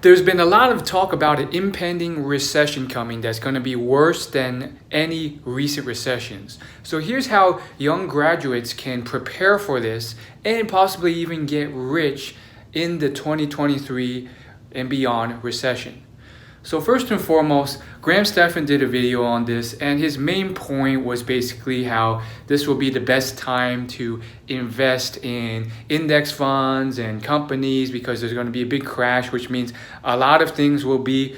There's been a lot of talk about an impending recession coming that's going to be worse than any recent recessions. So here's how young graduates can prepare for this and possibly even get rich in the 2023 and beyond recession. So first and foremost, Graham Stephan did a video on this, and his main point was basically how this will be the best time to invest in index funds and companies because there's going to be a big crash, which means a lot of things will be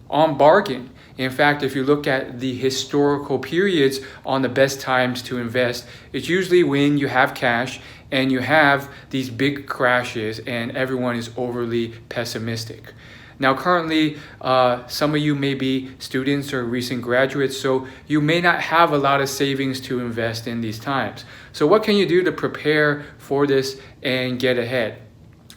on bargain. In fact, if you look at the historical periods on the best times to invest, it's usually when you have cash and you have these big crashes and everyone is overly pessimistic. Now, currently, some of you may be students or recent graduates, so you may not have a lot of savings to invest in these times. So what can you do to prepare for this and get ahead?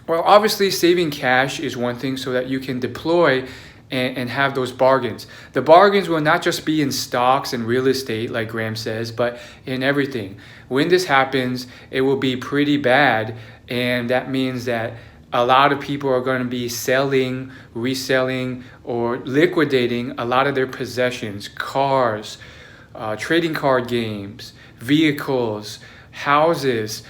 Well, obviously, saving cash is one thing so that you can deploy and have those bargains. The bargains will not just be in stocks and real estate, like Graham says, but in everything. When this happens, it will be pretty bad, and that means that a lot of people are going to be selling, reselling, or liquidating a lot of their possessions, cars, trading card games, vehicles, houses,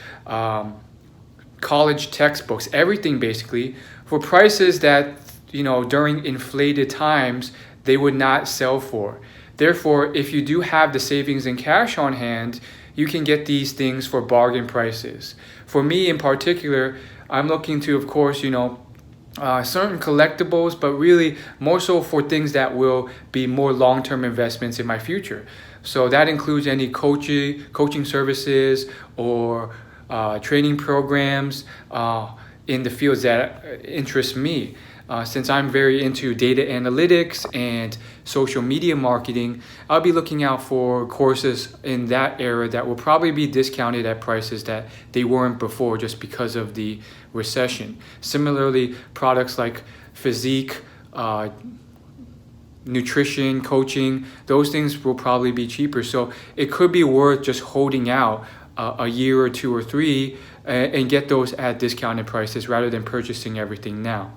college textbooks, everything basically, for prices that, during inflated times, they would not sell for. Therefore, if you do have the savings and cash on hand, you can get these things for bargain prices. For me in particular, I'm looking to, of course, certain collectibles, but really more so for things that will be more long-term investments in my future. So that includes any coaching services or training programs in the fields that interest me. Since I'm very into data analytics and social media marketing, I'll be looking out for courses in that era that will probably be discounted at prices that they weren't before just because of the recession. Similarly, products like physique, nutrition, coaching, those things will probably be cheaper. So it could be worth just holding out a year or two or three and get those at discounted prices rather than purchasing everything now.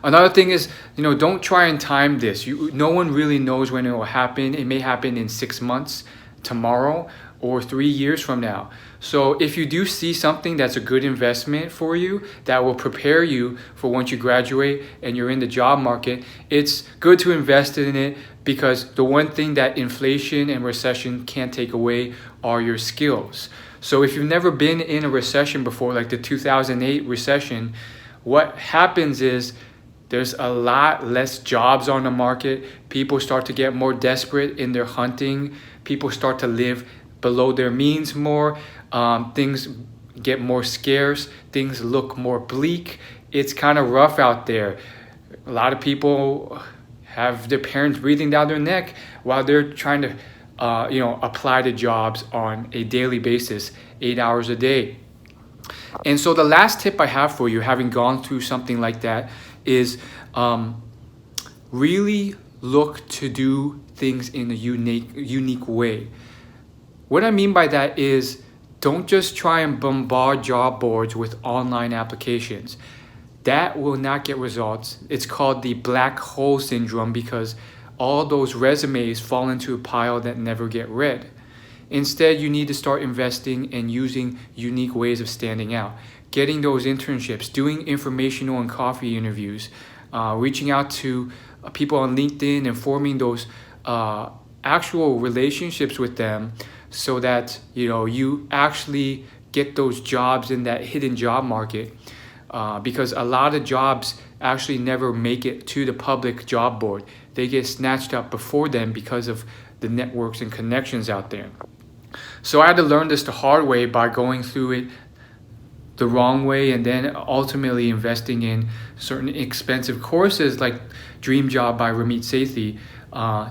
Another thing is, don't try and time this. No one really knows when it will happen. It may happen in 6 months, tomorrow, or 3 years from now. So if you do see something that's a good investment for you, that will prepare you for once you graduate and you're in the job market, it's good to invest in it because the one thing that inflation and recession can't take away are your skills. So if you've never been in a recession before, like the 2008 recession, what happens is there's a lot less jobs on the market. People start to get more desperate in their hunting. People start to live below their means more. Things get more scarce. Things look more bleak. It's kind of rough out there. A lot of people have their parents breathing down their neck while they're trying to, apply to jobs on a daily basis, 8 hours a day. And so the last tip I have for you, having gone through something like that, is really look to do things in a unique way. What I mean by that is don't just try and bombard job boards with online applications. That will not get results. It's called the black hole syndrome because all those resumes fall into a pile that never get read. Instead, you need to start investing and using unique ways of standing out. Getting those internships, doing informational and coffee interviews, reaching out to people on LinkedIn and forming those actual relationships with them so that you actually get those jobs in that hidden job market because a lot of jobs actually never make it to the public job board. They get snatched up before them because of the networks and connections out there. So I had to learn this the hard way by going through it the wrong way and then ultimately investing in certain expensive courses like Dream Job by Ramit Sethi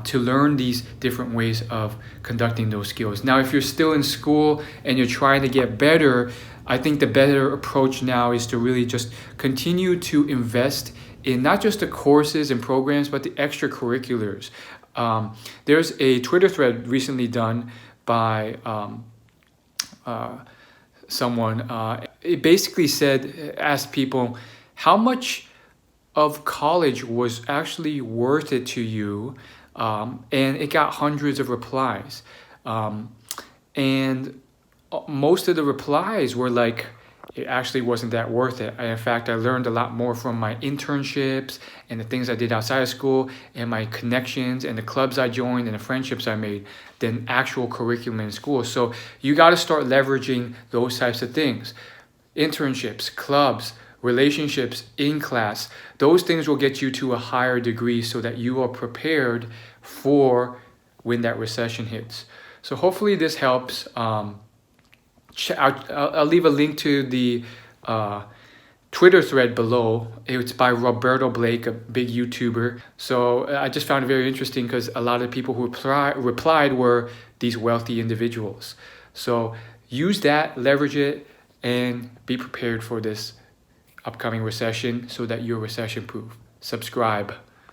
to learn these different ways of conducting those skills. Now, if you're still in school and you're trying to get better, I think the better approach now is to really just continue to invest in not just the courses and programs, but the extracurriculars. There's a Twitter thread recently done by someone. It basically asked people, how much of college was actually worth it to you, and it got hundreds of replies. And most of the replies were like, it actually wasn't that worth it. In fact, I learned a lot more from my internships and the things I did outside of school and my connections and the clubs I joined and the friendships I made than actual curriculum in school. So you got to start leveraging those types of things. Internships, clubs, relationships in class. Those things will get you to a higher degree so that you are prepared for when that recession hits. So hopefully this helps. I'll leave a link to the Twitter thread below. It's by Roberto Blake, a big YouTuber. So I just found it very interesting because a lot of people who replied were these wealthy individuals. So use that, leverage it, and be prepared for this upcoming recession so that you're recession proof. Subscribe.